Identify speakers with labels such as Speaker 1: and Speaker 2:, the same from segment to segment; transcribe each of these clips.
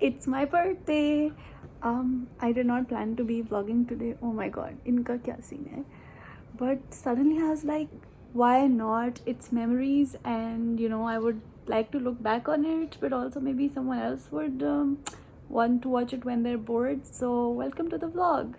Speaker 1: It's my birthday. I did not plan to be vlogging today. Oh my god, इनका क्या scene है? But suddenly I was like, why not? It's memories, and you know, I would like to look back on it, but also maybe someone else would want to watch it when they're bored. So welcome to the vlog.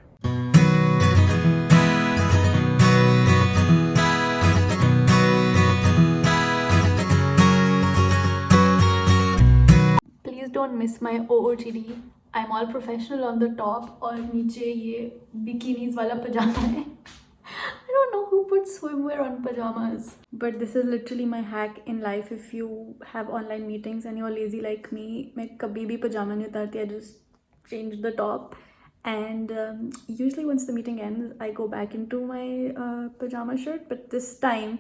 Speaker 1: Please don't miss my OOTD. I'm all professional on the top और नीचे ये bikinis वाला पजामा है. I don't know who puts swimwear on pajamas. But this is literally my hack in life. If you have online meetings and you're lazy like me, मैं कभी भी pajama नहीं उतारती. I just change the top. And usually once the meeting ends, I go back into my pajama shirt. But this time,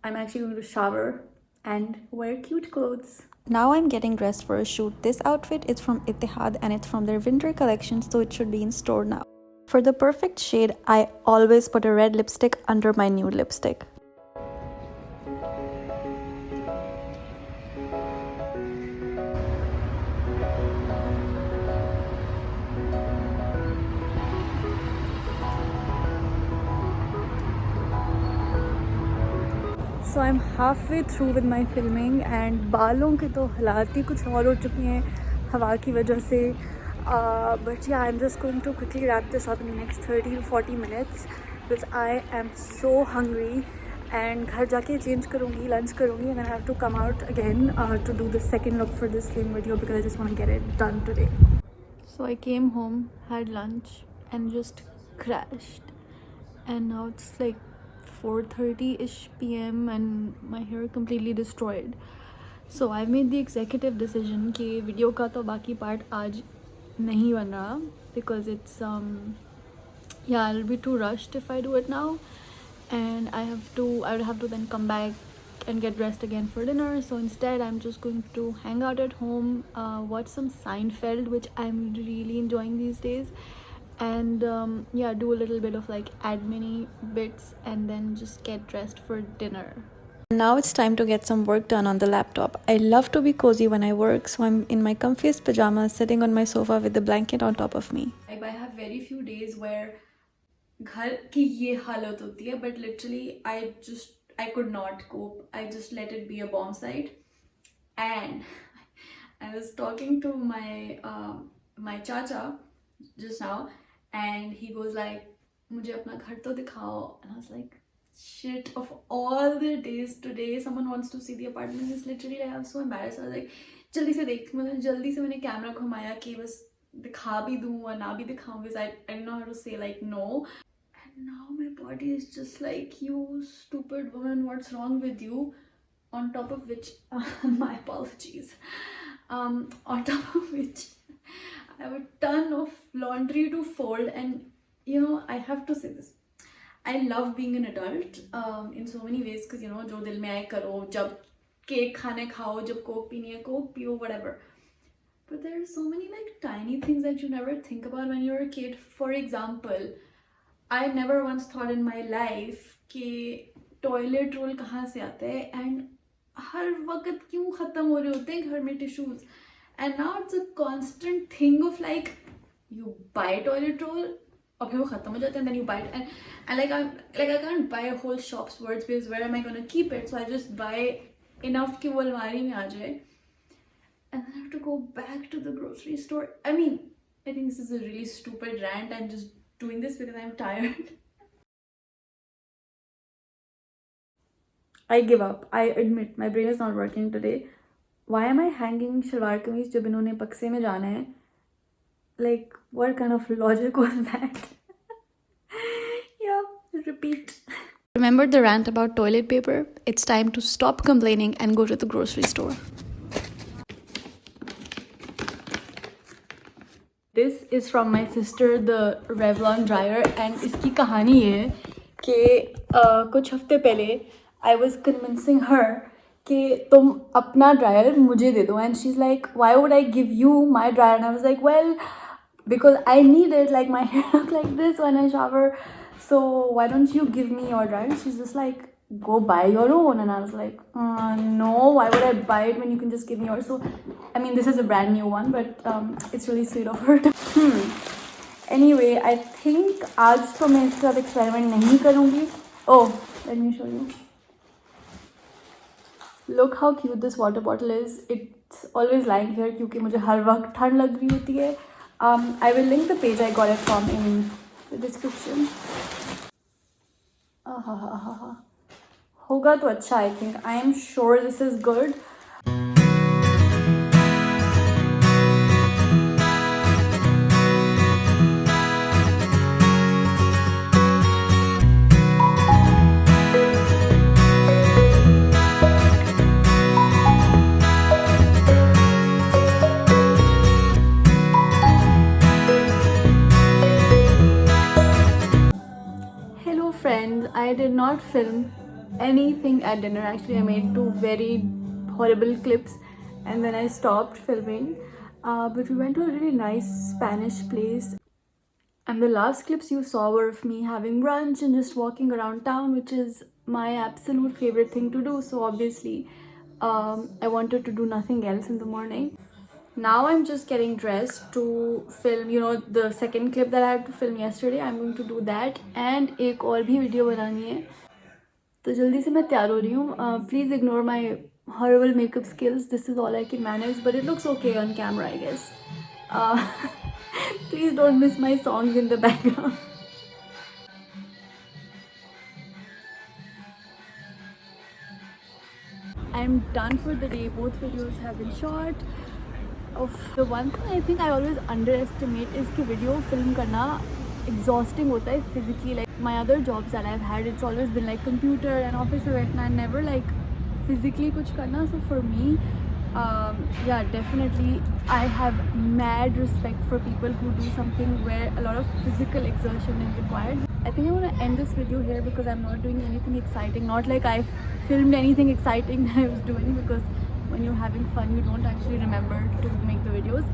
Speaker 1: I'm actually going to shower and wear cute clothes. Now I'm getting dressed for a shoot. This outfit is from Ittihad and it's from their winter collection, so it should be in store now. For the perfect shade, I always put a red lipstick under my nude lipstick. So I'm halfway through with my filming and बालों के तो हालात ही कुछ और हो चुकी हैं हवा की वजह से. But yeah, I'm just going to quickly wrap this up in the next 30 to 40 minutes because I am so hungry. And घर जाके change करूँगी, lunch करूँगी, and then I have to come out again to do the second look for this same video because I just want to get it done today. So I came home, had lunch, and just crashed. And now it's like 4:30ish p.m. and my hair completely destroyed. So I've made the executive decision कि video का तो बाकी part आज नहीं बन रहा because it's yeah, it'll be too rushed if I do it now, and I would have to then come back and get dressed again for dinner. So instead I'm just going to hang out at home, watch some Seinfeld, which I'm really enjoying these days, and yeah, do a little bit of like admin bits and then just get dressed for dinner. Now it's time to get some work done on the laptop. I love to be cozy when I work, so I'm in my comfiest pajamas sitting on my sofa with the blanket on top of me. Like, I have very few days where घर की ये हालत होती है, but literally I could not cope. I just let it be a bomb site. And I was talking to my chacha just now, and he goes like, मुझे अपना घर तो दिखाओ. And I was like, shit, of all the days, today someone wants to see the apartment. It's literally like, I was so embarrassed. I was like, जल्दी से देख, मतलब जल्दी से मैंने कैमरा घुमाया कि बस दिखा भी दूँ और ना भी दिखाऊँ because I didn't know how to say like no. And now my body is just like, you stupid woman, what's wrong with you? On top of which, my apologies. On top of which, I have a ton of laundry to fold, and you know, I have to say this. I love being an adult in so many ways because, you know, जो दिल में आए करो, जब cake खाने खाओ, जब Coke पीनी है कोक पियो, whatever. But there are so many like tiny things that you never think about when you're a kid. For example, I never once thought in my life कि toilet roll कहाँ से आता है and हर वक्त क्यों ख़त्म हो रहे होते हैं घर में tissues. And now it's a constant thing of like, you buy toilet roll, okay, वो ख़त्म हो जाता है, and then you buy it, and like I can't buy a whole shop's worth because where am I gonna keep it? So I just buy enough कि वो अलमारी में आ जाए, and then I have to go back to the grocery store. I mean, I think this is a really stupid rant. I'm just doing this because I'm tired. I give up. I admit my brain is not working today. Why am I hanging shalwar kameez जब इन्होंने पक्से में जाना है? Like, what kind of logic was that? Yeah, repeat. Remember the rant about toilet paper? It's time to stop complaining and go to the grocery store. This is from my sister, the Revlon dryer, and इसकी कहानी ये है कि कुछ हफ्ते पहले I was convincing her कि तुम अपना ड्रायर मुझे दे दो, and she's like, why would I give you my dryer? And I was like, well, because I need it, like my hair look like this when I shower, so why don't you give me your dryer? She's just like, go buy your own. And I was like, no, why would I buy it when you can just give me yours? So I mean, this is a brand new one, but it's really sweet of her to anyway, I think आज तो मैं इसके साथ experiment नहीं करूँगी. Oh, let me show you. Look how cute this water bottle is. It's always lying here क्योंकि मुझे हर वक्त ठंड लग रही होती है. I will link the page I got it from in the description. होगा तो अच्छा. I think. I am sure this is good. Friends, I did not film anything at dinner. Actually, I made 2 very horrible clips and then I stopped filming. But we went to a really nice Spanish place. And the last clips you saw were of me having brunch and just walking around town, which is my absolute favorite thing to do. So obviously, I wanted to do nothing else in the morning. Now I'm just getting dressed to film, you know, the second clip that I had to film yesterday. I'm going to do that and एक और भी video बनानी है. तो जल्दी से मैं तैयार हो रही हूँ. Please ignore my horrible makeup skills. This is all I can manage, but it looks okay on camera, I guess. Please don't miss my songs in the background. I'm done for the day. Both videos have been shot. The one thing I think I always underestimate is कि video film करना exhausting होता है physically. Like my other jobs that I've had, it's always been like computer and office में बैठना and never like physically कुछ करना. So for me, yeah, definitely I have mad respect for people who do something where a lot of physical exertion is required. I think I want to end this video here because I'm not doing anything exciting. Not like I filmed anything exciting that I was doing, because when you're having fun, you don't actually remember to make the videos.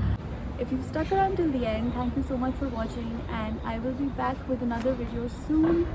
Speaker 1: If you've stuck around till the end, thank you so much for watching, and I will be back with another video soon.